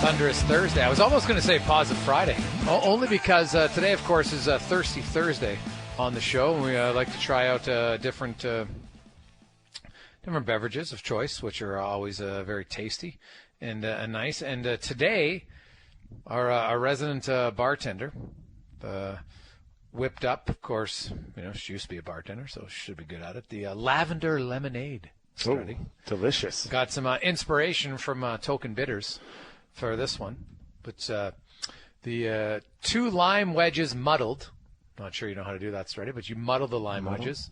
Thunderous Thursday. I was almost going to say Positive Friday, only because today, of course, is Thirsty Thursday on the show. And we like to try out different beverages of choice, which are always very tasty and nice. And today, our resident bartender whipped up, of course, she used to be a bartender, so she should be good at it, the lavender lemonade. Oh, delicious. Got some inspiration from Token Bitters for this one. But the 2 lime wedges muddled. Not sure you know how to do that, Strady, but you muddle the lime wedges.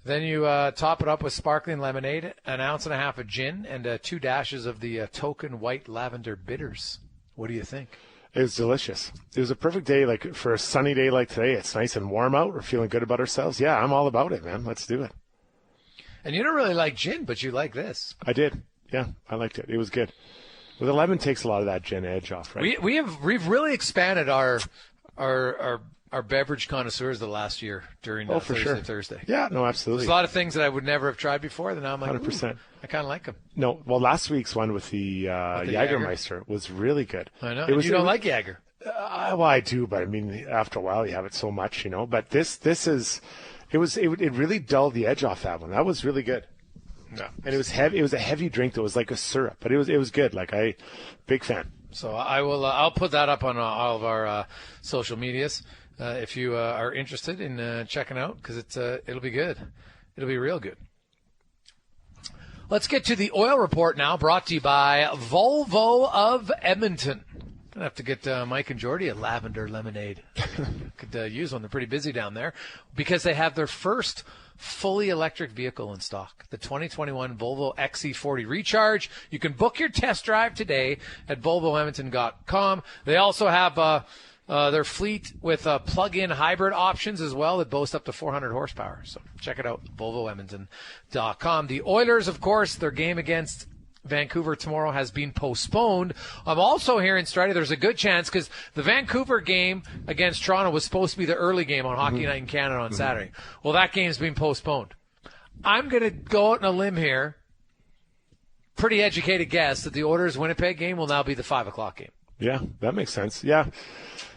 Then you top it up with sparkling lemonade, 1.5 ounces of gin, and 2 dashes of the Token White Lavender Bitters. What do you think? It was delicious. It was a perfect day, like for a sunny day like today. It's nice and warm out. We're feeling good about ourselves. Yeah, I'm all about it, man. Let's do it. And you don't really like gin, but you like this. I did. Yeah, I liked it. It was good. Well, the lemon takes a lot of that gin edge off, right? We've really expanded our beverage connoisseurs the last year during Thursday. Yeah, no, absolutely. There's a lot of things that I would never have tried before that now I'm like, 100%. I kind of like them. No, well, last week's one with the Jägermeister was really good. I know. You don't like Jäger. Well, I do, but I mean, after a while, you have it so much, But this is, it really dulled the edge off that one. That was really good. Yeah. And it was heavy. It was a heavy drink that was like a syrup, but it was good. Big fan. So I'll put that up on all of our social medias if you are interested in checking out, because it'll be good. It'll be real good. Let's get to the oil report now, brought to you by Volvo of Edmonton. Gonna have to get Mike and Jordy a lavender lemonade. Could use one. They're pretty busy down there because they have their first fully electric vehicle in stock, the 2021 Volvo XC40 Recharge. You can book your test drive today at volvoedmonton.com. They also have their fleet with plug-in hybrid options as well that boast up to 400 horsepower. So check it out, volvoedmonton.com. The Oilers, of course, their game against Vancouver tomorrow has been postponed. I'm also hearing, Strider, there's a good chance because the Vancouver game against Toronto was supposed to be the early game on Hockey Night in Canada on Saturday. Well, that game's been postponed. I'm going to go out on a limb here, pretty educated guess, that the Oilers Winnipeg game will now be the 5 o'clock game. Yeah, that makes sense. Yeah,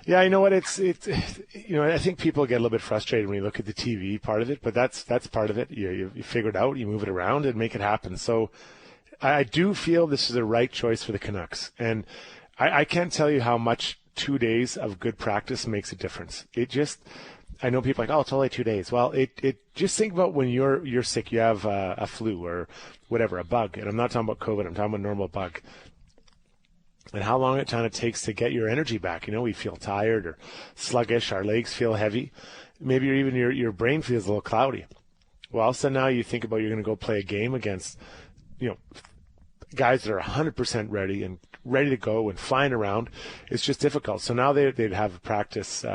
you know what? I think people get a little bit frustrated when you look at the TV part of it, but that's part of it. You figure it out, you move it around, and make it happen. So I do feel this is the right choice for the Canucks. And I can't tell you how much 2 days of good practice makes a difference. I know people are like, oh, it's only 2 days. Well, just think about when you're sick, you have a flu or whatever, a bug. And I'm not talking about COVID, I'm talking about a normal bug. And how long it kind of takes to get your energy back. We feel tired or sluggish, our legs feel heavy. Maybe your brain feels a little cloudy. Well, so now you think about you're going to go play a game against guys that are 100% ready and ready to go and flying around. It's just difficult. So now they'd have a practice,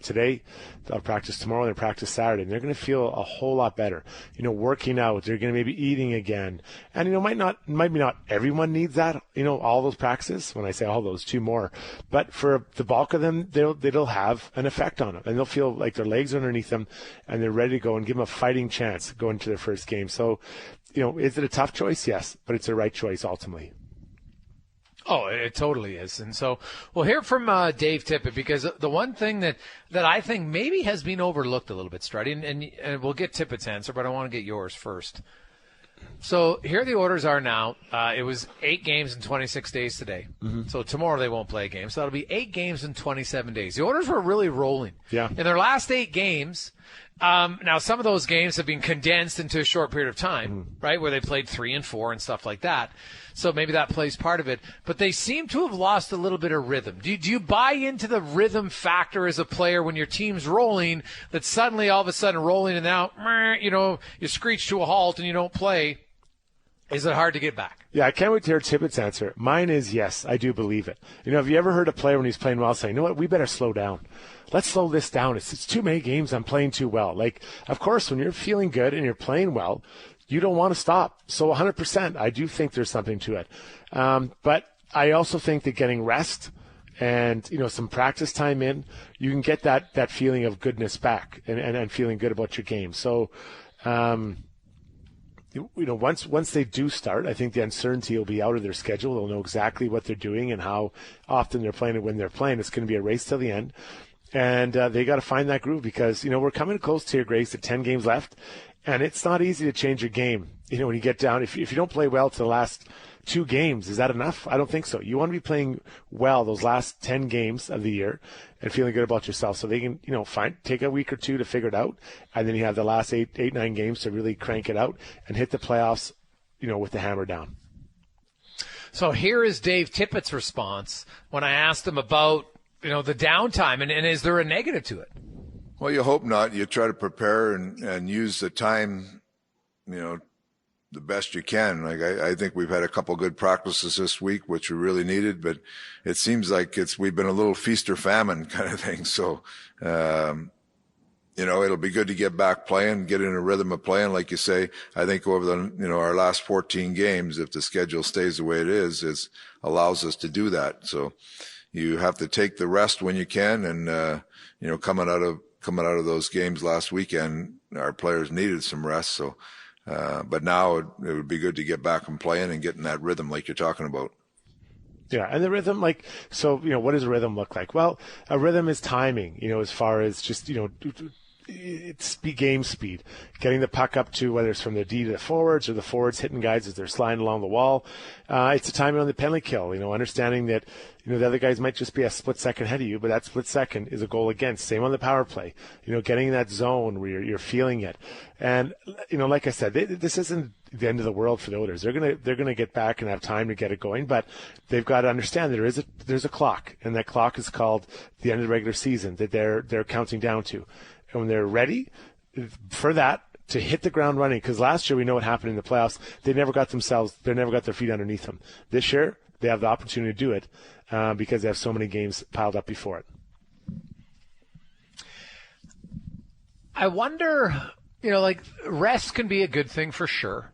today, they'll practice tomorrow, they'll practice Saturday, and they're going to feel a whole lot better. Working out, they're going to maybe eating again. And, might not everyone needs that, all those practices. When I say all those, 2 more. But for the bulk of them, they'll have an effect on them. And they'll feel like their legs are underneath them and they're ready to go and give them a fighting chance going to their first game. So, is it a tough choice? Yes, but it's the right choice ultimately. Oh, it totally is. And so we'll hear from Dave Tippett, because the one thing that I think maybe has been overlooked a little bit, Strutty, and we'll get Tippett's answer, but I want to get yours first. So here the orders are now. It was 8 games in 26 days today. Mm-hmm. So tomorrow they won't play a game. So that'll be 8 games in 27 days. The orders were really rolling. Yeah. In their last 8 games, now some of those games have been condensed into a short period of time, right, where they played 3 and 4 and stuff like that. So maybe that plays part of it. But they seem to have lost a little bit of rhythm. Do you buy into the rhythm factor as a player when your team's rolling, that suddenly all of a sudden rolling and now, you screech to a halt and you don't play? Is it hard to get back? Yeah, I can't wait to hear Tippett's answer. Mine is yes, I do believe it. Have you ever heard a player when he's playing well say, you know what, we better slow down. Let's slow this down. It's too many games. I'm playing too well. Of course, when you're feeling good and you're playing well, you don't want to stop. So 100%, I do think there's something to it. But I also think that getting rest and, some practice time in, you can get that feeling of goodness back and feeling good about your game. So, once they do start, I think the uncertainty will be out of their schedule. They'll know exactly what they're doing and how often they're playing and when they're playing. It's going to be a race till the end. And they got to find that groove because, we're coming close to your Grace at 10 games left. And it's not easy to change your game. When you get down, if you don't play well to the last 2 games, is that enough? I don't think so. You want to be playing well those last 10 games of the year and feeling good about yourself so they can, take a week or 2 to figure it out. And then you have the last 9 games to really crank it out and hit the playoffs, with the hammer down. So here is Dave Tippett's response when I asked him about, the downtime and is there a negative to it? Well, you hope not. You try to prepare and use the time, the best you can. Like I think we've had a couple good practices this week, which we really needed, but it seems like we've been a little feast or famine kind of thing. So, it'll be good to get back playing, get in a rhythm of playing. Like you say, I think over our last 14 games, if the schedule stays the way it is allows us to do that. So you have to take the rest when you can. And, coming out of those games last weekend, our players needed some rest. So, but now it would be good to get back and playing and get in that rhythm like you're talking about. Yeah, and the rhythm, what does a rhythm look like? Well, a rhythm is timing, as far as just, it's game speed, getting the puck up to whether it's from the D to the forwards or the forwards hitting guys as they're sliding along the wall. It's a timing on the penalty kill, understanding that, the other guys might just be a split second ahead of you, but that split second is a goal against. Same on the power play, getting in that zone where you're feeling it. And, like I said, this isn't the end of the world for the Oilers. They're going to get back and have time to get it going, but they've got to understand that there's a clock, and that clock is called the end of the regular season that they're counting down to. And when they're ready for that, to hit the ground running, because last year we know what happened in the playoffs. They never got their feet underneath them. This year they have the opportunity to do it because they have so many games piled up before it. I wonder, rest can be a good thing for sure,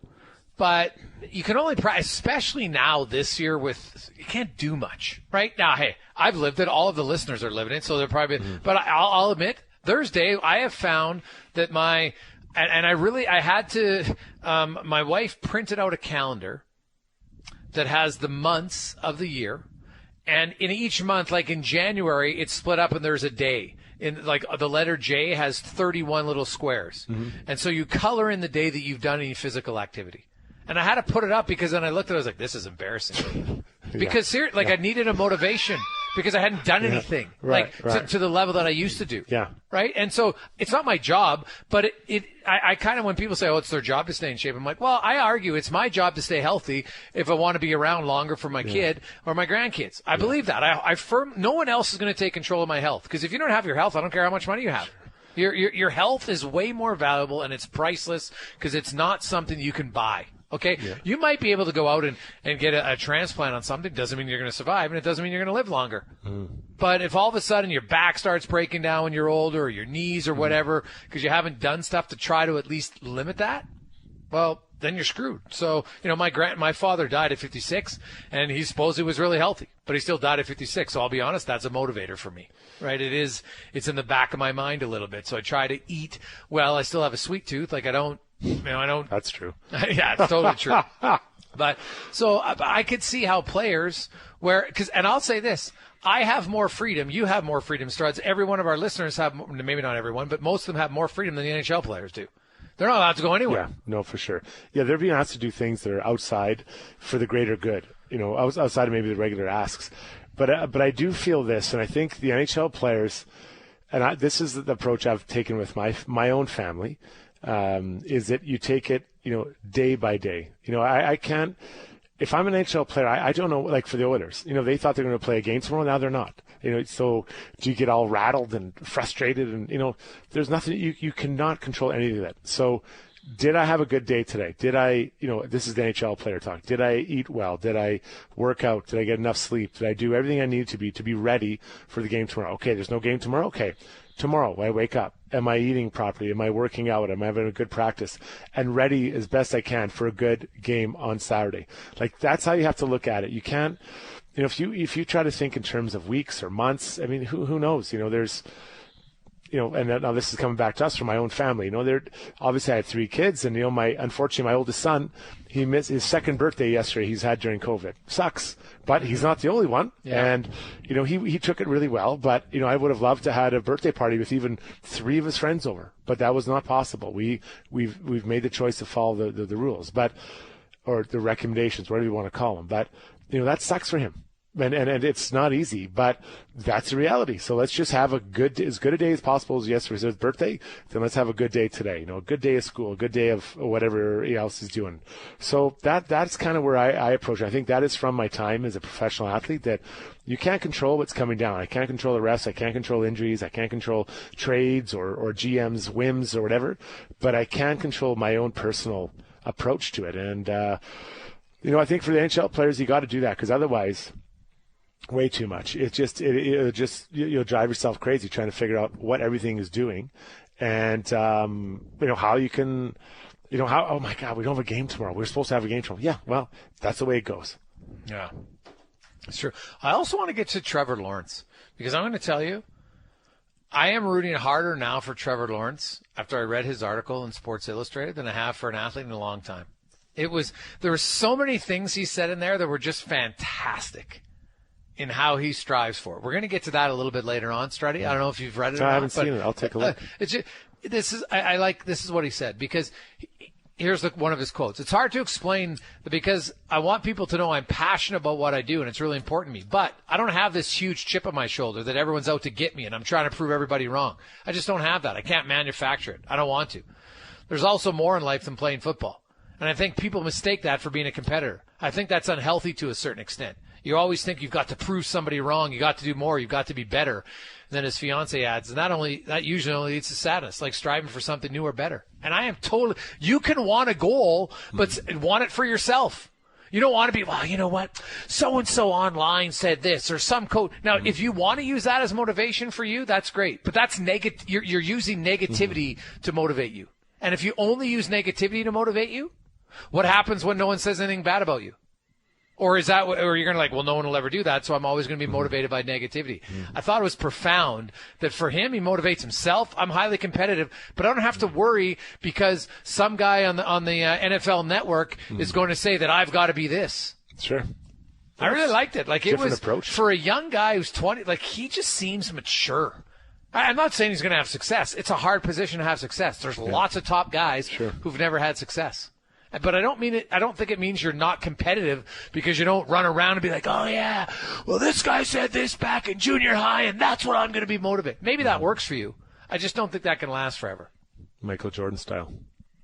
but you can only especially now this year you can't do much right now. Hey, I've lived it. All of the listeners are living it, so they're probably. But I'll admit, Thursday I have found that my wife printed out a calendar that has the months of the year, and in each month, like in January, it's split up and there's a day. In the letter J has 31 little squares, and so you color in the day that you've done any physical activity. And I had to put it up because then I looked at it, I was like, this is embarrassing. Because I needed a motivation because I hadn't done anything to the level that I used to do. Yeah. Right. And so it's not my job, but I kind of, when people say, oh, it's their job to stay in shape, I'm like, well, I argue it's my job to stay healthy if I want to be around longer for my kid or my grandkids. I believe that. No one else is going to take control of my health, because if you don't have your health, I don't care how much money you have. Your health is way more valuable, and it's priceless because it's not something you can buy. Okay, you might be able to go out and get a transplant on something. Doesn't mean you're going to survive, and it doesn't mean you're going to live longer. But if all of a sudden your back starts breaking down when you're older, or your knees or whatever, because you haven't done stuff to try to at least limit that, well, then you're screwed. So, my father died at 56, and he supposedly was really healthy, but he still died at 56. So I'll be honest, that's a motivator for me, right? It's in the back of my mind a little bit. So I try to eat well. I still have a sweet tooth. I don't. That's true. Yeah, it's totally true. But so I could see how players and I'll say this, I have more freedom. You have more freedom, Struds. Every one of our listeners have, maybe not everyone, but most of them have more freedom than the NHL players do. They're not allowed to go anywhere. Yeah, no, for sure. Yeah, they're being asked to do things that are outside for the greater good, outside of maybe the regular asks. But I do feel this, and I think the NHL players, and this is the approach I've taken with my own family, is that you take it, day by day. I can't, if I'm an NHL player, I don't know, like for the Oilers, they thought they were going to play a game tomorrow. Now they're not. So do you get all rattled and frustrated? And, there's nothing, you cannot control any of that. So did I have a good day today? Did I, this is the NHL player talk. Did I eat well? Did I work out? Did I get enough sleep? Did I do everything I needed to be ready for the game tomorrow? Okay, there's no game tomorrow. Okay. Tomorrow, when I wake up, am I eating properly? Am I working out? Am I having a good practice? And ready as best I can for a good game on Saturday. Like, that's how you have to look at it. You can't, if you try to think in terms of weeks or months, I mean, who knows? and now this is coming back to us from my own family. Obviously I had 3 kids, and unfortunately my oldest son, he missed his second birthday yesterday. He's had during COVID. Sucks, but he's not the only one. Yeah. And he took it really well. But I would have loved to have had a birthday party with even 3 of his friends over, but that was not possible. We've made the choice to follow the rules, or the recommendations, whatever you want to call them. But that sucks for him. And it's not easy, but that's the reality. So let's just have as good a day as possible as yesterday's his birthday. Then let's have a good day today. A good day of school, a good day of whatever else is doing. So that's kind of where I approach it. I think that is from my time as a professional athlete, that you can't control what's coming down. I can't control the refs. I can't control injuries. I can't control trades or GM's whims or whatever, but I can control my own personal approach to it. And, I think for the NHL players, you got to do that, because otherwise, way too much. You'll drive yourself crazy trying to figure out what everything is doing, and how you can, how. Oh my God, we don't have a game tomorrow. We're supposed to have a game tomorrow. Yeah, well, that's the way it goes. Yeah, that's true. I also want to get to Trevor Lawrence, because I'm going to tell you, I am rooting harder now for Trevor Lawrence after I read his article in Sports Illustrated than I have for an athlete in a long time. There were so many things he said in there that were just fantastic in how he strives for it. We're going to get to that a little bit later on, Struddy. I don't know if you've read it or not. I haven't seen it. I'll take a look. This is what he said, because here's one of his quotes. It's hard to explain because I want people to know I'm passionate about what I do, and it's really important to me. But I don't have this huge chip on my shoulder that everyone's out to get me, and I'm trying to prove everybody wrong. I just don't have that. I can't manufacture it. I don't want to. There's also more in life than playing football. And I think people mistake that for being a competitor. I think that's unhealthy to a certain extent. You always think you've got to prove somebody wrong. You got to do more. You've got to be better. And then his fiance adds, and that usually only leads to sadness, like striving for something new or better. And I am totally, you can want a goal, but want it for yourself. You don't want to be, well, you know what? So-and-so online said this, or some coach. Now, if you want to use that as motivation for you, that's great. But that's you're using negativity to motivate you. And if you only use negativity to motivate you, what happens when no one says anything bad about you? Or is that, or you're going to well, no one will ever do that, so I'm always going to be motivated by negativity. I thought it was profound that for him, he motivates himself. I'm highly competitive, but I don't have to worry because some guy on the NFL Network is going to say that I've got to be this. Sure. I really liked it. It Different was approach. For a young guy who's 20. He just seems mature. I'm not saying he's going to have success. It's a hard position to have success. There's lots of top guys who've never had success. But I don't think it means you're not competitive because you don't run around and be like, oh yeah, well this guy said this back in junior high and that's what I'm going to be motivated. Maybe that works for you. I just don't think that can last forever. Michael Jordan style.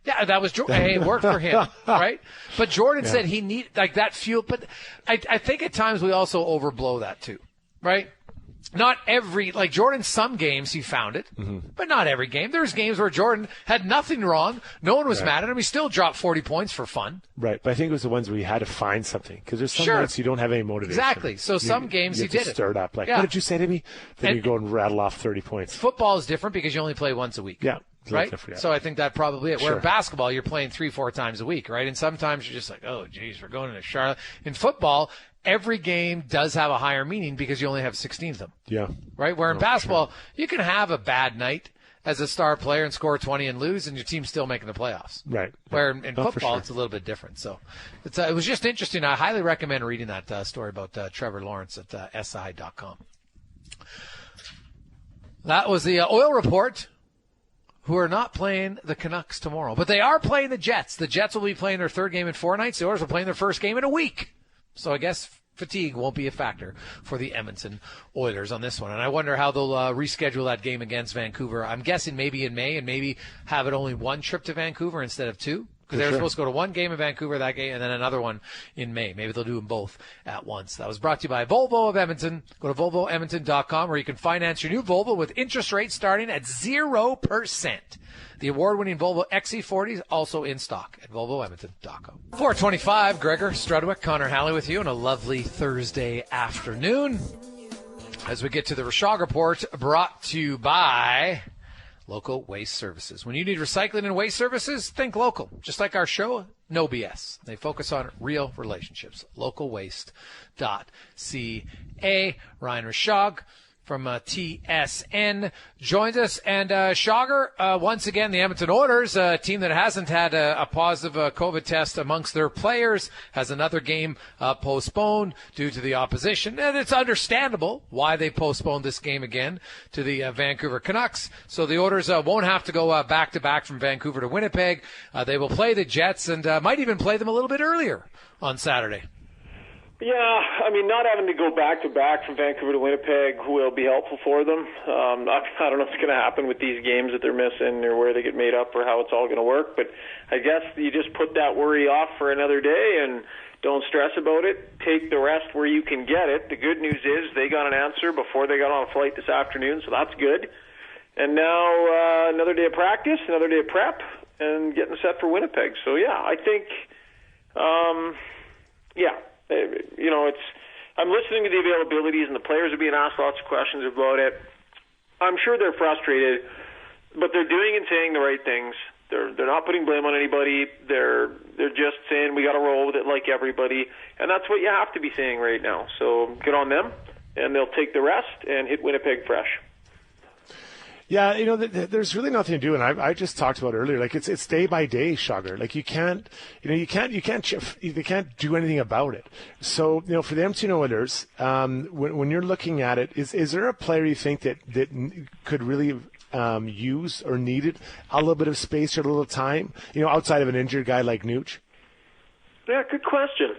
Yeah, that was Jordan. Hey, it worked for him, right? But Jordan said he needed that fuel. But I think at times we also overblow that too, right? Not every, Jordan, some games he found it, but not every game. There's games where Jordan had nothing wrong. No one was mad at him. He still dropped 40 points for fun. Right. But I think it was the ones where you had to find something because there's some nights you don't have any motivation. Exactly. So some games he did it. Stir it up. What did you say to me? Then you go and rattle off 30 points. Football is different because you only play once a week. Yeah. Right? So I think that probably it. Where in basketball, you're playing 3-4 times a week, right? And sometimes you're just like, oh, geez, we're going to Charlotte. In football, every game does have a higher meaning because you only have 16 of them. Yeah. Right? Where in basketball, you can have a bad night as a star player and score 20 and lose, and your team's still making the playoffs. Right. Where in football, it's a little bit different. So it was just interesting. I highly recommend reading that story about Trevor Lawrence at SI.com. That was the Oil Report, who are not playing the Canucks tomorrow. But they are playing the Jets. The Jets will be playing their third game in 4 nights. The Oilers are playing their first game in a week. So I guess fatigue won't be a factor for the Edmonton Oilers on this one. And I wonder how they'll reschedule that game against Vancouver. I'm guessing maybe in May and maybe have it only one trip to Vancouver instead of 2. Because they were supposed to go to one game in Vancouver that game and then another one in May. Maybe they'll do them both at once. That was brought to you by Volvo of Edmonton. Go to VolvoEdmonton.com where you can finance your new Volvo with interest rates starting at 0%. The award-winning Volvo XC40 is also in stock at VolvoEdmonton.com. 4:25, Gregor Strudwick, Connor Halley with you on a lovely Thursday afternoon. As we get to the Rashog Report, brought to you by Local Waste Services. When you need recycling and waste services, think local. Just like our show, no BS. They focus on real relationships. Localwaste.ca. Ryan Rashog, from TSN joins us. And Schauger, once again, the Edmonton Oilers, a team that hasn't had a positive COVID test amongst their players, has another game postponed due to the opposition. And it's understandable why they postponed this game again to the Vancouver Canucks. So the Oilers won't have to go back-to-back from Vancouver to Winnipeg. They will play the Jets and might even play them a little bit earlier on Saturday. Yeah, I mean, not having to go back-to-back from Vancouver to Winnipeg will be helpful for them. I don't know what's going to happen with these games that they're missing or where they get made up or how it's all going to work, but I guess you just put that worry off for another day and don't stress about it. Take the rest where you can get it. The good news is they got an answer before they got on a flight this afternoon, so that's good. And now another day of practice, another day of prep, and getting set for Winnipeg. So, yeah, I think, I'm listening to the availabilities, and the players are being asked lots of questions about it. I'm sure they're frustrated, but they're doing and saying the right things. They're not putting blame on anybody. They're just saying we got to roll with it like everybody, and that's what you have to be saying right now. So good on them, and they'll take the rest and hit Winnipeg fresh. Yeah, there's really nothing to do, and I just talked about earlier. Like it's day by day, Schauger. Like you can't do anything about it. So for the Edmonton Oilers, when you're looking at it, is there a player you think that could really use or needed a little bit of space or a little time? Outside of an injured guy like Nuge. Yeah, good question.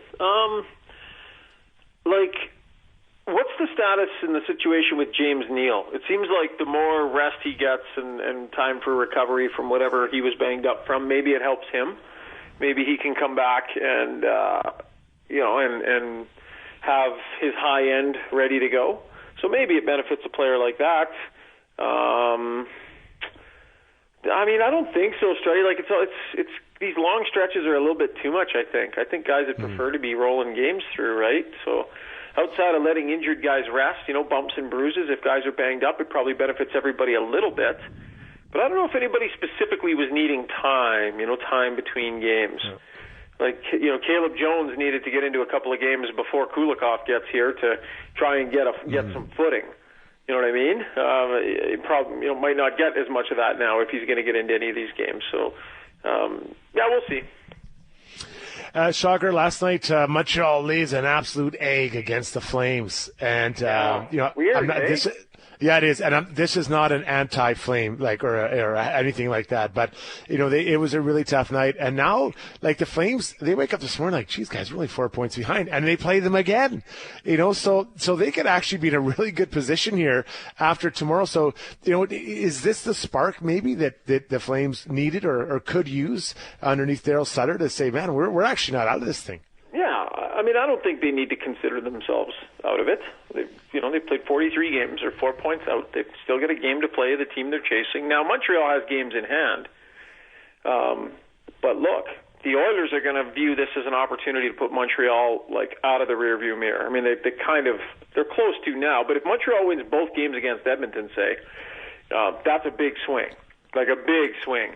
What's the status in the situation with James Neal? It seems like the more rest he gets and time for recovery from whatever he was banged up from, maybe it helps him. Maybe he can come back and and have his high end ready to go. So maybe it benefits a player like that. I don't think so, Strutty. Like it's these long stretches are a little bit too much. I think guys would prefer to be rolling games through, right? So. Outside of letting injured guys rest, bumps and bruises, if guys are banged up, it probably benefits everybody a little bit. But I don't know if anybody specifically was needing time, time between games. Yeah. Like, Caleb Jones needed to get into a couple of games before Kulikov gets here to try and get some footing. You know what I mean? He probably might not get as much of that now if he's going to get into any of these games. So, we'll see. Schauger, last night Montreal lays an absolute egg against the Flames, and weird. Yeah, it is, and this is not an anti-Flame or anything like that. But it was a really tough night, and now the Flames, they wake up this morning like, geez, guys, we're only 4 points behind, and they play them again. So they could actually be in a really good position here after tomorrow. So is this the spark maybe that the Flames needed or could use underneath Daryl Sutter to say, man, we're actually not out of this thing? Yeah, I don't think they need to consider themselves out of it. They've played 43 games, or 4 points out. They've still got a game to play, the team they're chasing. Now, Montreal has games in hand. But look, the Oilers are going to view this as an opportunity to put Montreal, out of the rearview mirror. They're close to now, but if Montreal wins both games against Edmonton, say, that's a big swing, a big swing.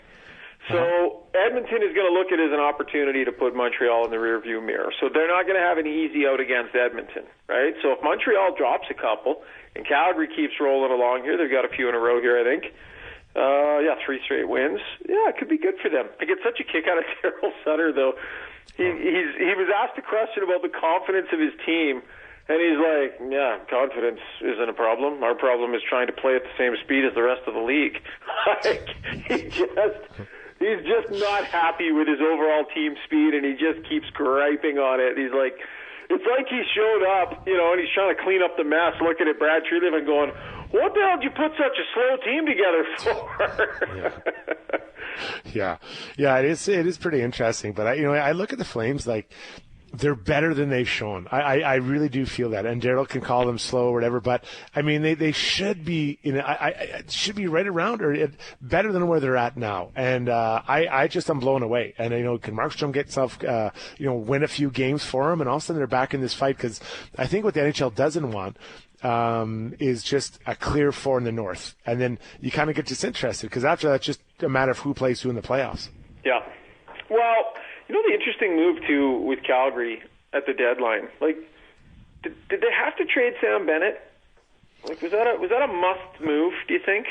So Edmonton is going to look at it as an opportunity to put Montreal in the rearview mirror. So they're not going to have an easy out against Edmonton, right? So if Montreal drops a couple and Calgary keeps rolling along here, they've got a few in a row here, I think. 3 straight wins. Yeah, it could be good for them. I get such a kick out of Daryl Sutter, though. He was asked a question about the confidence of his team, and he's like, yeah, confidence isn't a problem. Our problem is trying to play at the same speed as the rest of the league. He's just not happy with his overall team speed, and he just keeps griping on it. He's like, it's like he showed up, and he's trying to clean up the mess, looking at Brad Treliving and going, what the hell did you put such a slow team together for? Yeah, it is pretty interesting. But I look at the Flames they're better than they've shown. I really do feel that. And Daryl can call them slow or whatever, but they should be should be right around or better than where they're at now. And I'm blown away. And can Markstrom get himself win a few games for them, and all of a sudden they're back in this fight? Because I think what the NHL doesn't want is just a clear 4 in the North, and then you kind of get disinterested because after that, it's just a matter of who plays who in the playoffs. Yeah. Well, the interesting move too with Calgary at the deadline, did they have to trade Sam Bennett? Like, was that a must move? Do you think?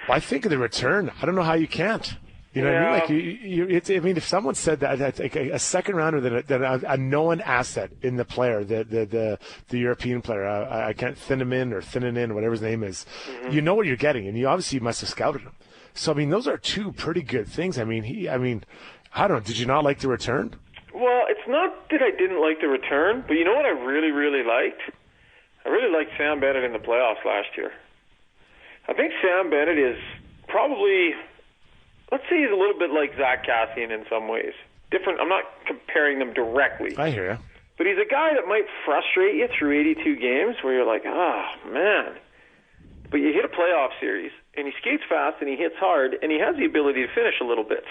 Well, I think of the return. I don't know how you can't. You know what I mean? Like if someone said that like a second rounder than a known asset in the player, the European player, I can't thin him in or thinning in, whatever his name is. Mm-hmm. You know what you're getting, and you obviously must have scouted him. So I mean, those are two pretty good things. I mean, I don't know. Did you not like the return? Well, it's not that I didn't like the return, but you know what I really, really liked? I really liked Sam Bennett in the playoffs last year. I think Sam Bennett is probably, let's say he's a little bit like Zach Kassian in some ways. Different. I'm not comparing them directly. I hear you. But he's a guy that might frustrate you through 82 games where you're like, man. But you hit a playoff series, and he skates fast, and he hits hard, and he has the ability to finish a little bit.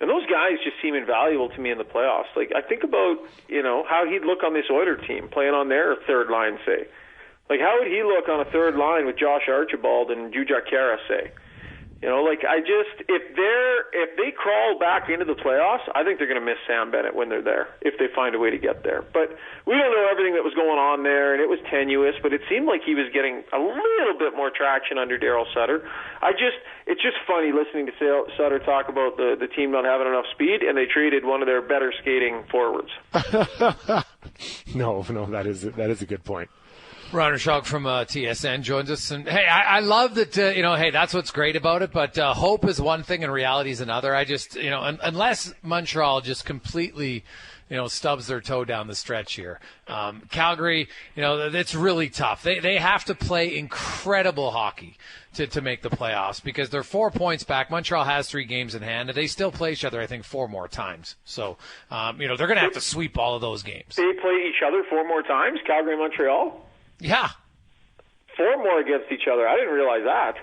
And those guys just seem invaluable to me in the playoffs. Like, I think about, how he'd look on this Oiler team, playing on their third line, say. Like, how would he look on a third line with Josh Archibald and Jujhar Khaira, say? If they crawl back into the playoffs, I think they're going to miss Sam Bennett when they're there, if they find a way to get there. But we don't know everything that was going on there, and it was tenuous, but it seemed like he was getting a little bit more traction under Daryl Sutter. It's just funny listening to Sutter talk about the team not having enough speed, and they traded one of their better skating forwards. No, that is a good point. Ron Schog from TSN joins us. And, hey, I love that, hey, that's what's great about it. But hope is one thing and reality is another. I just, unless Montreal just completely, stubs their toe down the stretch here. Calgary, it's really tough. They have to play incredible hockey to make the playoffs because they're 4 points back. Montreal has 3 games in hand, and they still play each other, I think, 4 more times. So, they're going to have to sweep all of those games. They play each other 4 more times, Calgary and Montreal? Yeah. 4 more against each other. I didn't realize that.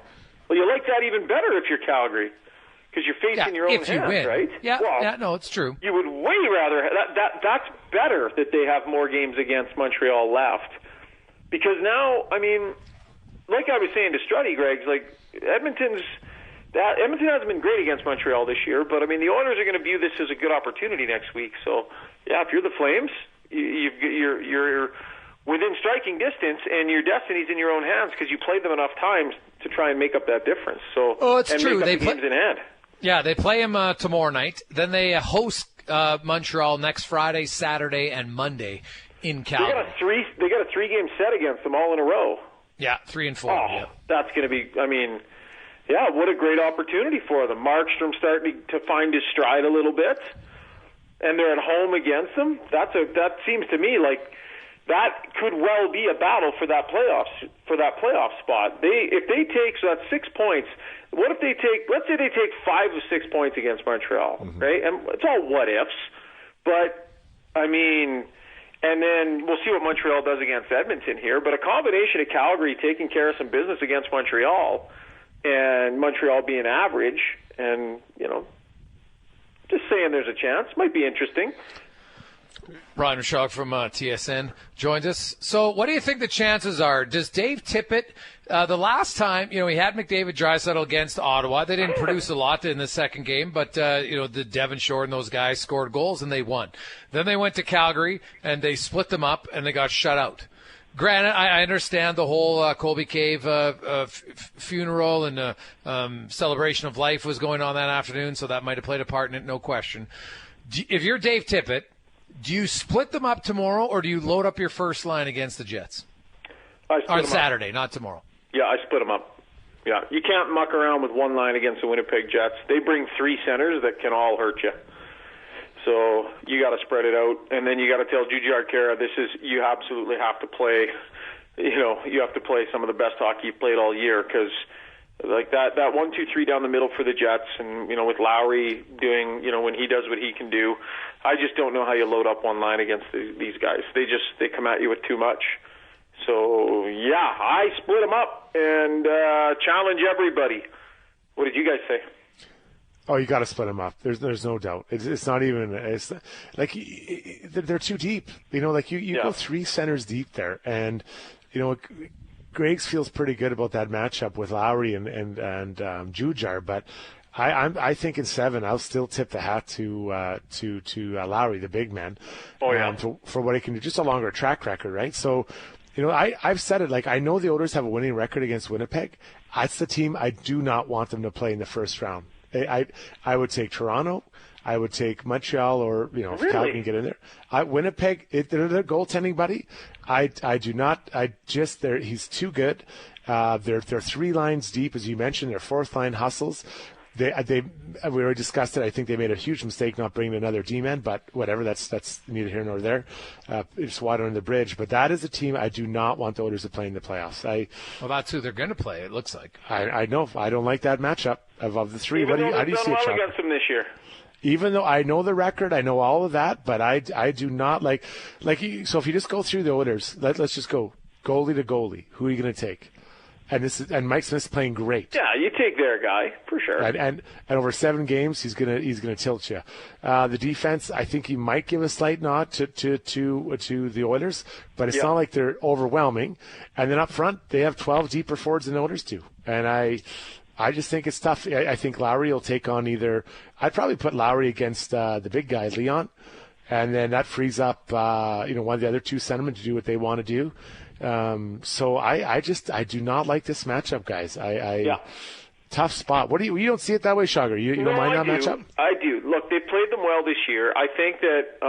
Well, you like that even better if you're Calgary because you're facing your own hands, win. Right? Yeah, well, no, it's true. You would way rather that's better that they have more games against Montreal left because now, I mean, like I was saying to Strutty, Greg's like Edmonton hasn't been great against Montreal this year, but I mean the Oilers are going to view this as a good opportunity next week. So yeah, if you're the Flames, you're within striking distance, and your destiny's in your own hands because you played them enough times to try and make up that difference. So, it's true. They games in hand. Yeah, they play them tomorrow night. Then they host Montreal next Friday, Saturday, and Monday in Calgary. They got a 3-game set against them all in a row. Yeah, 3 and 4. Oh, yeah. That's going to be. I mean, yeah, what a great opportunity for them. Markstrom's starting to find his stride a little bit, and they're at home against them. That seems to me like. That could well be a battle for that playoff spot. If they take, so that's 6 points. What if they take? Let's say they take 5 of 6 points against Montreal, right? And it's all what ifs, but I mean, and then we'll see what Montreal does against Edmonton here. But a combination of Calgary taking care of some business against Montreal, and Montreal being average, and just saying there's a chance might be interesting. Ron Schog from TSN joins us. So what do you think the chances are? Does Dave Tippett, the last time, he had McDavid Draisaitl against Ottawa. They didn't produce a lot in the second game, but, the Devon Shore and those guys scored goals and they won. Then they went to Calgary and they split them up and they got shut out. Granted, I understand the whole Colby Cave funeral and celebration of life was going on that afternoon, so that might have played a part in it, no question. If you're Dave Tippett, do you split them up tomorrow, or do you load up your first line against the Jets? On Saturday, not tomorrow. Yeah, I split them up. Yeah, you can't muck around with one line against the Winnipeg Jets. They bring 3 centers that can all hurt you. So you got to spread it out, and then you got to tell Jujhar Khaira, you absolutely have to play. You have to play some of the best hockey you've played all year because. Like that 1-2-3 down the middle for the Jets, and with Lowry doing, when he does what he can do, I just don't know how you load up one line against these guys. They come at you with too much. So yeah, I split them up and challenge everybody. What did you guys say? Oh, you got to split them up. There's no doubt. It's not even. It's like they're too deep. You go 3 centers deep there, and Greg's feels pretty good about that matchup with Lowry and Jujhar, but I think in 7 I'll still tip the hat to Lowry, the big man, for what he can do. Just a longer track record, right? So I've said it, like, I know the Oilers have a winning record against Winnipeg. That's the team I do not want them to play in the first round. I would take Toronto. I would take Montreal, or, if Cal can get in there. Winnipeg, they're their goaltending buddy. I do not. He's too good. They're 3 lines deep, as you mentioned. Their 4th line hustles. We already discussed it. I think they made a huge mistake not bringing another D-man, but whatever. That's neither here nor there. It's water under the bridge. But that is a team I do not want the Oilers to play in the playoffs. Well, that's who they're going to play, it looks like. I know. I don't like that matchup of the 3. Even How do you see it, well against them this year. Even though I know the record, I know all of that, but I do not like. So if you just go through the Oilers, let's just go goalie to goalie. Who are you going to take? And Mike Smith's playing great. Yeah, you take their guy for sure. And over 7 games, he's gonna tilt you. The defense, I think he might give a slight nod to the Oilers, but it's not like they're overwhelming. And then up front, they have 12 deeper forwards than the Oilers do. And I just think it's tough. I think Lowry will take on either. I'd probably put Lowry against the big guy, Leon, and then that frees up one of the other 2 centermen to do what they want to do. So I do not like this matchup, guys. Tough spot. What do you don't see it that way, Shagar? You don't mind that matchup? I do. Look, they played them well this year. I think that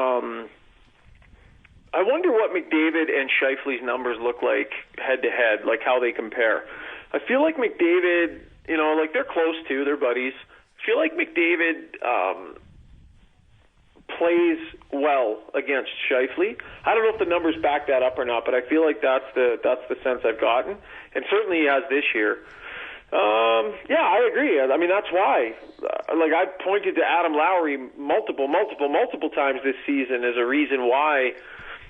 I wonder what McDavid and Scheifele's numbers look like head to head, like how they compare. I feel like McDavid, like they're close too, they're buddies. I feel like McDavid plays well against Scheifele. I don't know if the numbers back that up or not, but I feel like that's the sense I've gotten, and certainly he has this year. I agree. I mean, that's why. I've pointed to Adam Lowry multiple times this season as a reason why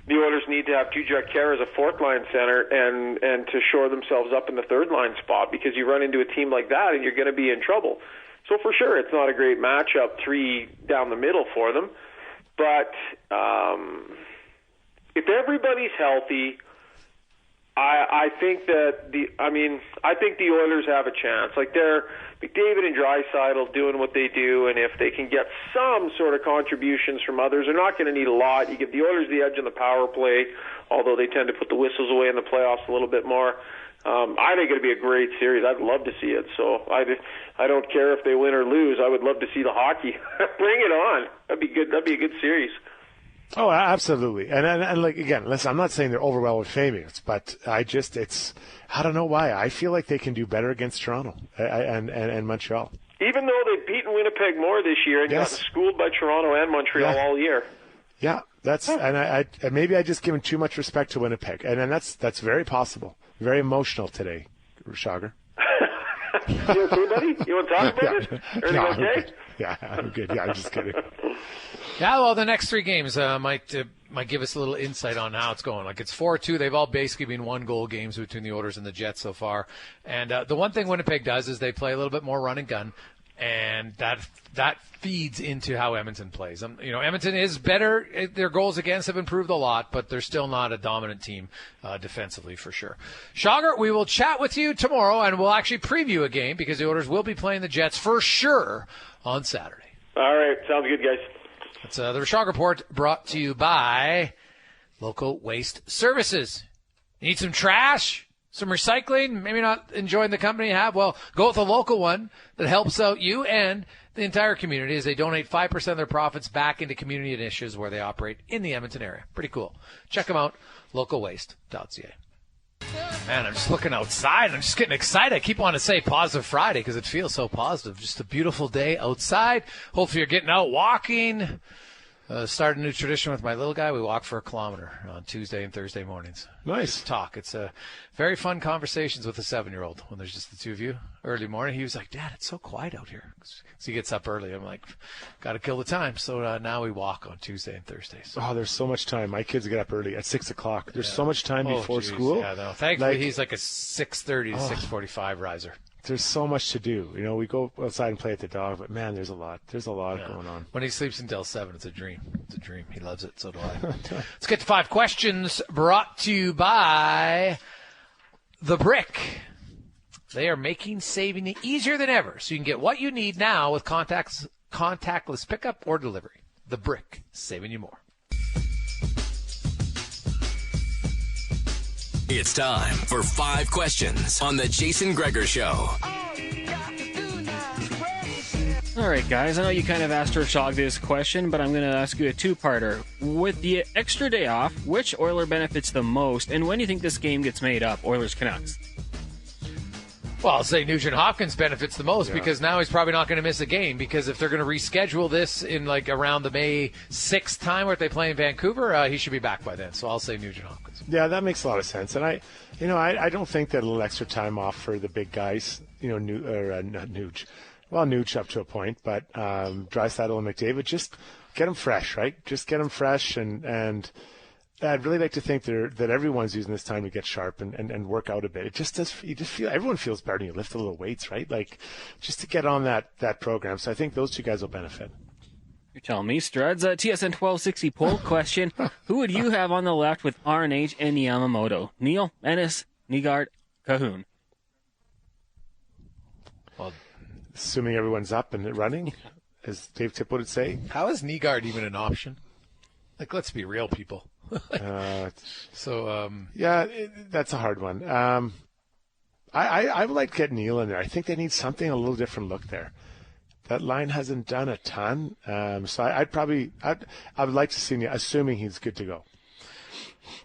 the Oilers need to have Jujak Kerr as a 4th line center and to shore themselves up in the 3rd line spot, because you run into a team like that and you're going to be in trouble. So for sure, it's not a great matchup 3 down the middle for them. But if everybody's healthy, I think the Oilers have a chance. Like, they're McDavid and Draisaitl doing what they do, and if they can get some sort of contributions from others, they're not going to need a lot. You give the Oilers the edge on the power play, although they tend to put the whistles away in the playoffs a little bit more. I think it'd be a great series. I'd love to see it. So I don't care if they win or lose. I would love to see the hockey. Bring it on. That'd be good. That'd be a good series. Oh, absolutely. And like, again, listen, I'm not saying they're overwhelming with favorites, but I don't know why. I feel like they can do better against Toronto and Montreal. Even though they've beaten Winnipeg more this year and gotten schooled by Toronto and Montreal all year. Yeah, and maybe I just given too much respect to Winnipeg, and then that's very possible. Very emotional today, Shagar. You okay, buddy? You want to talk about it? Everything okay? Yeah, I'm good. Yeah, I'm just kidding. Yeah, well, the next 3 games might give us a little insight on how it's going. Like, it's 4-2. They've all basically been 1-goal games between the Oilers and the Jets so far. And the one thing Winnipeg does is they play a little bit more run and gun. And that feeds into how Edmonton plays. Edmonton is better. Their goals against have improved a lot, but they're still not a dominant team defensively for sure. Shagar, we will chat with you tomorrow, and we'll actually preview a game because the Oilers will be playing the Jets for sure on Saturday. All right. Sounds good, guys. That's the Shagar Report brought to you by Local Waste Services. Need some trash? Some recycling, maybe not enjoying the company you have? Well, go with a local one that helps out you and the entire community as they donate 5% of their profits back into community initiatives where they operate in the Edmonton area. Pretty cool. Check them out, localwaste.ca. Man, I'm just looking outside. I'm just getting excited. I keep wanting to say Positive Friday because it feels so positive. Just a beautiful day outside. Hopefully you're getting out walking. Started a new tradition with my little guy. We walk for a kilometer on Tuesday and Thursday mornings. Nice. Just talk. It's very fun conversations with a 7-year-old when there's just the two of you. Early morning, he was like, Dad, it's so quiet out here. So he gets up early. I'm like, got to kill the time. So now we walk on Tuesday and Thursdays. Oh, there's so much time. My kids get up early at 6 o'clock. There's so much time before school. Yeah, no. Thankfully, he's like a 6:30 to 6:45 riser. There's so much to do. We go outside and play at the dog, but man, there's a lot. There's a lot going on. When he sleeps until 7, it's a dream. It's a dream. He loves it. So do I. Let's get to 5 questions brought to you by The Brick. They are making saving easier than ever, so you can get what you need now with contactless pickup or delivery. The Brick, saving you more. It's time for 5 questions on the Jason Gregor Show. All right, guys, I know you kind of astroshog this question, but I'm going to ask you a two-parter. With the extra day off, which Oiler benefits the most, and when do you think this game gets made up, Oilers-Canucks? Well, I'll say Nugent Hopkins benefits the most because now he's probably not going to miss a game, because if they're going to reschedule this in like around the May 6th time where they play in Vancouver, he should be back by then. So I'll say Nugent Hopkins. Yeah, that makes a lot of sense. And I don't think that a little extra time off for the big guys, not Nuge. Well, Nuge up to a point, but Draisaitl and McDavid, just get them fresh, right? Just get them fresh, and I'd really like to think that everyone's using this time to get sharp and work out a bit. It just does. You just feel everyone feels better when you lift a little weights, right? Like just to get on that program. So I think those two guys will benefit. You're telling me, Struds. TSN 1260 poll question: who would you have on the left with RNH and Yamamoto? Neil, Ennis, Nygaard, Cahoon. Well, assuming everyone's up and running, as Dave Tip would say. How is Nygaard even an option? Like, let's be real, people. That's a hard one. I would like to get Neil in there. I think they need something, a little different look there. That line hasn't done a ton. So I would like to see Neil, assuming he's good to go.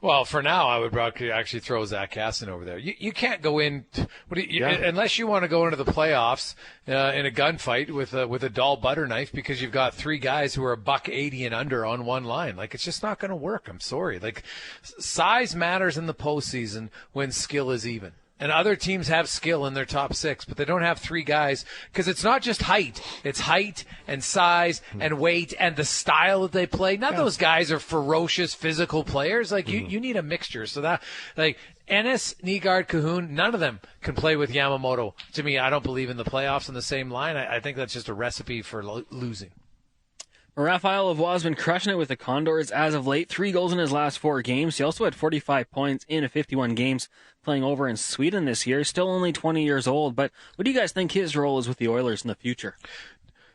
Well, for now, I would actually throw Zach Kassin over there. You can't go in unless you want to go into the playoffs in a gunfight with a dull butter knife, because you've got 3 guys who are $180 and under on one line. Like, it's just not going to work. I'm sorry. Like, size matters in the postseason when skill is even. And other teams have skill in their top 6, but they don't have 3 guys, because it's not just height. It's height and size and weight and the style that they play. None of those guys are ferocious physical players. Like, you need a mixture. So that, like, Ennis, Nygaard, Cahoon, none of them can play with Yamamoto. To me, I don't believe in the playoffs in the same line. I think that's just a recipe for losing. Raphael Lavoie has been crushing it with the Condors as of late. 3 goals in his last 4 games. He also had 45 points in 51 games playing over in Sweden this year. Still only 20 years old, but what do you guys think his role is with the Oilers in the future?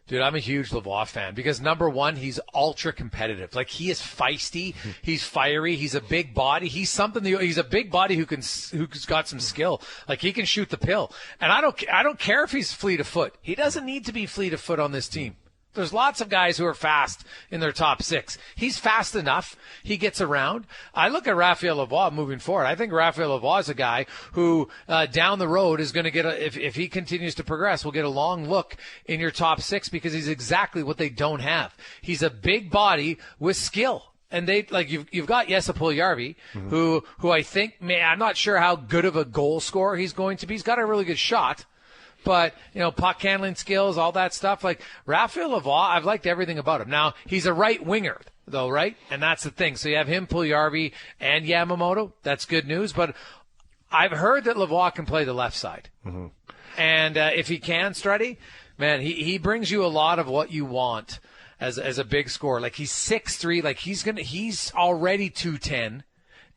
Dude, I'm a huge Lavoie fan because, number one, he's ultra competitive. Like, he is feisty, he's fiery, he's a big body. He's a big body who's got some skill. Like, he can shoot the pill. And I don't care if he's fleet of foot. He doesn't need to be fleet of foot on this team. There's lots of guys who are fast in their top 6. He's fast enough. He gets around. I look at Raphael Lavoie moving forward. I think Raphael Lavoie is a guy who down the road is going to get if he continues to progress, will get a long look in your top 6, because he's exactly what they don't have. He's a big body with skill. And you've got Jesse Puljujärvi, who I think, I'm not sure how good of a goal scorer he's going to be. He's got a really good shot. But, puck handling skills, all that stuff. Like, Raphael Lavoie, I've liked everything about him. Now, he's a right winger, though, right? And that's the thing. So you have him, Puljujärvi, and Yamamoto. That's good news. But I've heard that Lavoie can play the left side. Mm-hmm. And if he can, Struddy, man, he brings you a lot of what you want as a big scorer. Like, he's 6'3". Like, he's already 210.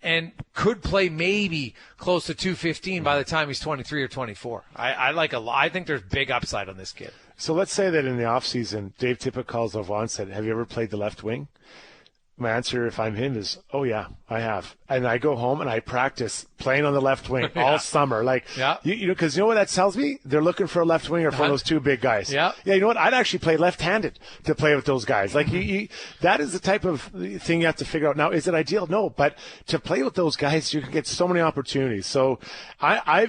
And could play maybe close to 215 by the time he's 23 or 24. I think there's big upside on this kid. So let's say that in the offseason, Dave Tippett calls Lavoie and said, have you ever played the left wing? My answer, if I'm him, is, oh, yeah, I have. And I go home and I practice playing on the left wing all summer. Like, because you know what that tells me? They're looking for a left winger for those 2 big guys. Yeah, you know what? I'd actually play left-handed to play with those guys. Like, that is the type of thing you have to figure out. Now, is it ideal? No, but to play with those guys, you can get so many opportunities. So I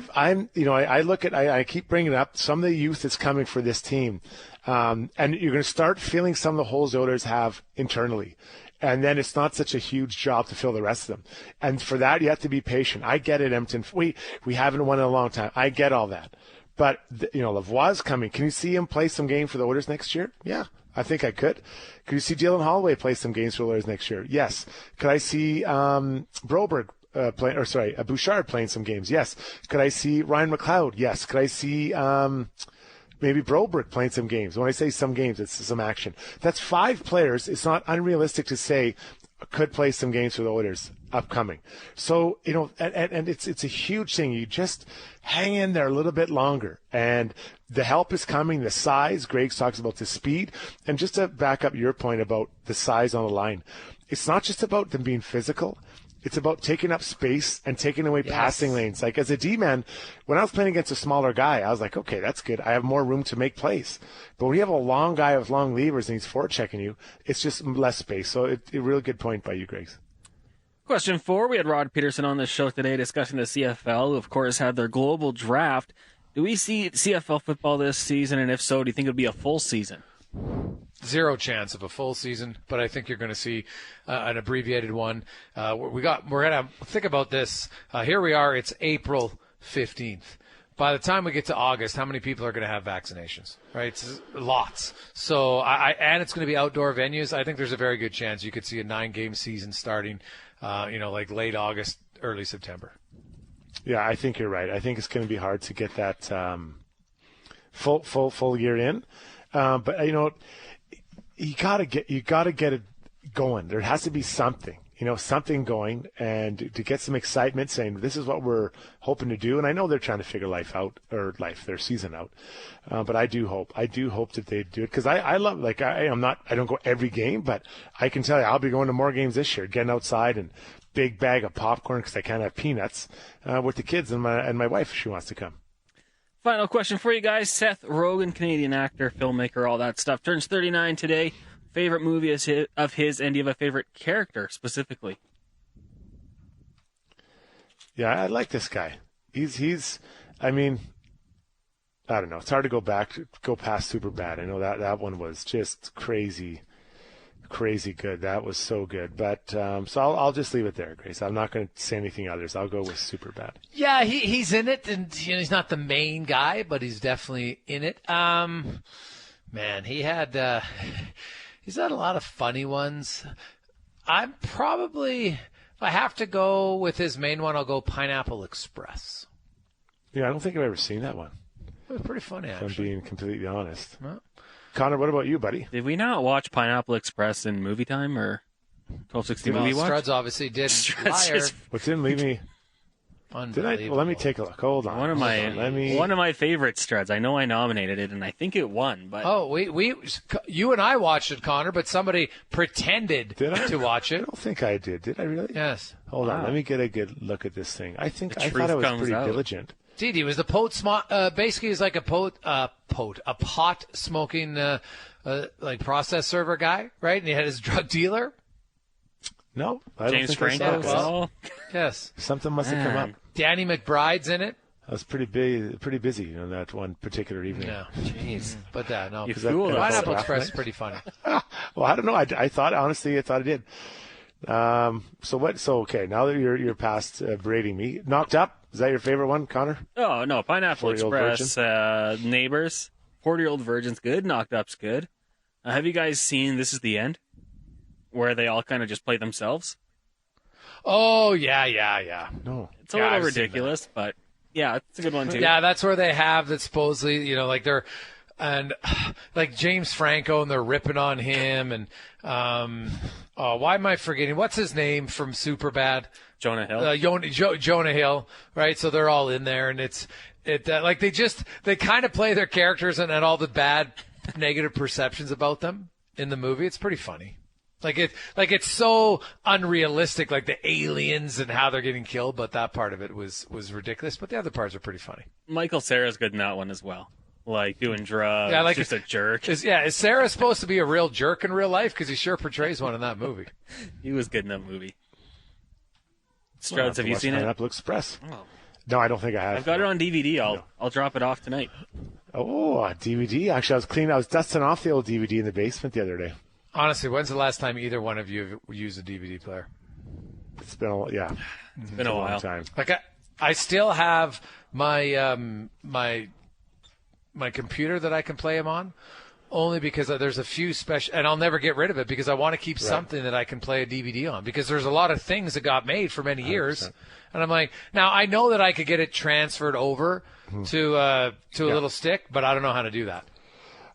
keep bringing up some of the youth that's coming for this team. And you're going to start feeling some of the holes the Oilers have internally. And then it's not such a huge job to fill the rest of them. And for that, you have to be patient. I get it, Edmonton. We haven't won in a long time. I get all that. But, Lavoie's coming. Can you see him play some games for the Oilers next year? Yeah, I think I could. Could you see Dylan Holloway play some games for the Oilers next year? Yes. Could I see Bouchard playing some games? Yes. Could I see Ryan McLeod? Yes. Could I see maybe Broberg playing some games? When I say some games, it's some action. That's 5 players. It's not unrealistic to say could play some games for the Oilers upcoming. So, and it's a huge thing. You just hang in there a little bit longer. And the help is coming, the size. Greg talks about the speed. And just to back up your point about the size on the line, it's not just about them being physical. It's about taking up space and taking away passing lanes. Like as a D-man, when I was playing against a smaller guy, I was like, okay, that's good. I have more room to make plays. But when you have a long guy with long levers and he's forechecking you, it's just less space. So a really good point by you, Griggs. Question 4, we had Rod Peterson on the show today discussing the CFL, who of course had their global draft. Do we see CFL football this season, and if so, do you think it'll be a full season? Zero chance of a full season, but I think you're going to see an abbreviated one. We're going to think about this. Here we are. It's April 15th. By the time we get to August, how many people are going to have vaccinations? Right, it's lots. So and it's going to be outdoor venues. I think there's a very good chance you could see a 9-game season starting, like late August, early September. Yeah, I think you're right. I think it's going to be hard to get that full year in. But you gotta get it going. There has to be something going, and to get some excitement, saying this is what we're hoping to do. And I know they're trying to figure their season out. But I do hope that they do it, because I love, I don't go every game, but I can tell you I'll be going to more games this year, getting outside and big bag of popcorn because I can't have peanuts with the kids and my wife if she wants to come. Final question for you guys. Seth Rogen, Canadian actor, filmmaker, all that stuff, turns 39 today. Favorite movie of his, and do you have a favorite character specifically? Yeah, I like this guy. He's I mean, I don't know. It's hard to go past Superbad. I know that one was just crazy good. That was so good. But so I'll just leave it there, Grace. I'm not going to say anything others. I'll go with Superbad. Yeah, he's in it, and he's not the main guy, but he's definitely in it. Man, he's had a lot of funny ones. I'm probably, if I have to go with his main one, I'll go Pineapple Express. Yeah, I don't think I've ever seen that one. It was pretty funny, actually. If I'm being completely honest. Well, Connor, what about you, buddy? Did we not watch Pineapple Express in movie time or 1260 movie watch? Struds obviously did. Liar. What didn't leave me? Did I? Well, let me take a look. Hold on. One of my favorite Struds. I know I nominated it, and I think it won. But you and I watched it, Connor, but somebody pretended to watch it. I don't think I did. Did I really? Yes. Hold on. Let me get a good look at this thing. I thought I was pretty diligent. Indeed, he was the basically he's like a pot smoking like process server guy, right? And he had his drug dealer. No, I don't James think Franco. I saw Well, yes. Something must have come up. Danny McBride's in it. I was pretty busy on that one particular evening. No, jeez. But no. You fooled us. Pineapple Express is pretty funny. Well, I don't know. I thought I did. So okay. Now that you're past berating me, Knocked Up. Is that your favorite one, Connor? Oh no, Pineapple Express. Neighbors. 40-Year-Old Virgin's good. Knocked Up's good. Have you guys seen This Is the End, where they all kind of just play themselves? Oh yeah. No, it's a little ridiculous, but yeah, it's a good one too. Yeah, that's where they have that supposedly, like they're and like James Franco, and they're ripping on him, and why am I forgetting? What's his name from Superbad? Jonah Hill. Jonah Hill, right? So they're all in there, and like they kind of play their characters and all the bad, negative perceptions about them in the movie. It's pretty funny. Like it's so unrealistic, like the aliens and how they're getting killed, but that part of it was ridiculous. But the other parts are pretty funny. Michael Cera's good in that one as well. Like doing drugs, just a jerk. Is Sarah supposed to be a real jerk in real life? Because he sure portrays one in that movie. He was good in that movie. Struds, have you seen it? Pineapple Express. Oh. No, I don't think I have. I've got it on DVD. I'll drop it off tonight. Oh, a DVD. Actually, I was dusting off the old DVD in the basement the other day. Honestly, when's the last time either one of you have used a DVD player? It's been a while. Long time. Like I still have my my computer that I can play them on, only because there's a few special, and I'll never get rid of it because I want to keep something that I can play a DVD on, because there's a lot of things that got made for many years, 100%. And I'm like, now I know that I could get it transferred over to a little stick, but I don't know how to do that.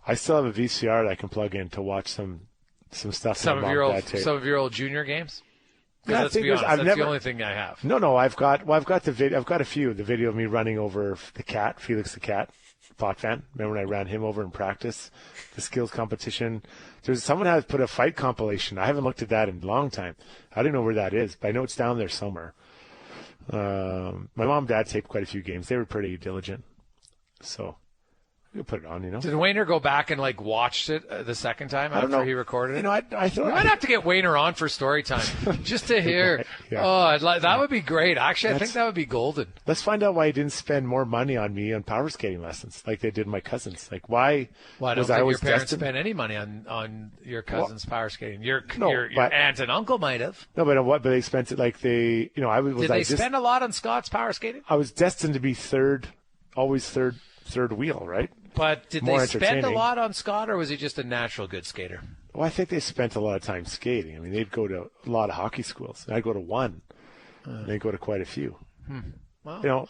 I still have a VCR that I can plug in to watch some stuff. Some of your old junior games. Yeah, let's be honest, that's the only thing I have. No, I've got the video. I've got a few. The video of me running over the cat, Felix the cat, pot fan. Remember when I ran him over in practice? The skills competition. Someone has put a fight compilation. I haven't looked at that in a long time. I don't know where that is, but I know it's down there somewhere. My mom and dad taped quite a few games. They were pretty diligent, so we'll put it on. Did Wayner go back and watched it the second time after he recorded it? I thought we might have to get Wayner on for story time just to hear. Yeah. That would be great. Actually, I think that would be golden. Let's find out why he didn't spend more money on me on power skating lessons like they did my cousins. Why? Well, I don't think your parents spent any money on your cousin's power skating. Your aunt and uncle might have. No, but they spent it like they. Did they spend a lot on Scott's power skating? I was destined to be always third wheel, right? But did they spend a lot on Scott, or was he just a natural good skater? Well, I think they spent a lot of time skating. I mean, they'd go to a lot of hockey schools. I'd go to one. They'd go to quite a few. Well,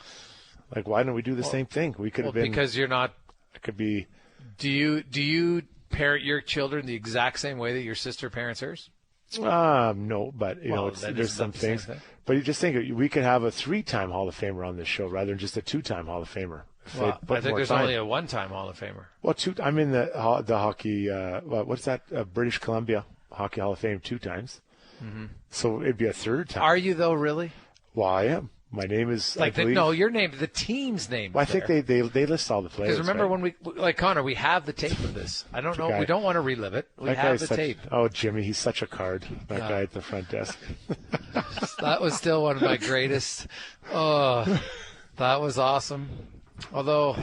why don't we do the same thing? We could have been. Because you're not. It could be. Do you parent your children the exact same way that your sister parents hers? No, but there's some things. But you just think we could have a 3-time Hall of Famer on this show rather than just a 2-time Hall of Famer. Well, I think there's only a 1-time Hall of Famer. Well, I'm in the hockey. What's that? British Columbia Hockey Hall of Fame 2 times. Mm-hmm. So it'd be a 3rd time. Are you though? Really? Well, I am. My name is your name, the team's name. Well, I think they list all the players. Because remember when we Connor, we have the tape of this. I don't know. We don't want to relive it. We have the tape. Oh, Jimmy, he's such a card. That guy at the front desk. That was still one of my greatest. Oh, that was awesome. Although,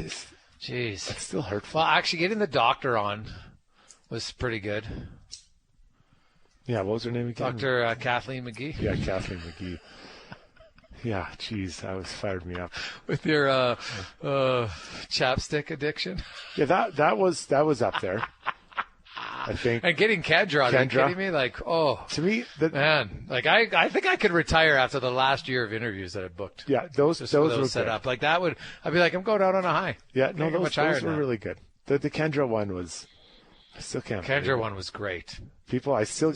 jeez, it's still hurtful. Well, actually, getting the doctor on was pretty good. Yeah, what was her name again? Dr. Kathleen McGee. Yeah, Kathleen McGee. Yeah, geez, that was fired me up with your chapstick addiction. Yeah, that was up there. I think. And getting Kendra, are you kidding me? To me, man, I think I could retire after the last year of interviews that I booked. Yeah, those were set good. up. I'd be like, I'm going out on a high. Yeah, no, those were really good. The Kendra one was. I still can't. Kendra one was great. People still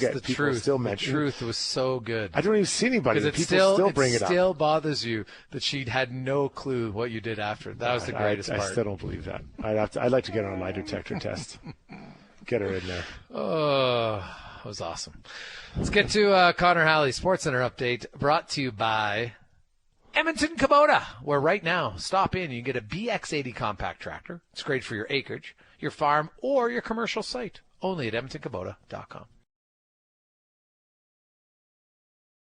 mention. The truth was so good. I don't even see anybody. Because people still bring it up. It still bothers you that she had no clue what you did after. That was the greatest part. I still don't believe that. I'd like to get her on a lie detector test. Get her in there. Oh, that was awesome. Let's get to Connor Halley SportsCenter update, brought to you by Edmonton Kubota, where right now, stop in, you can get a BX80 compact tractor. It's great for your acreage, your farm, or your commercial site. Only at EdmontonKubota.com.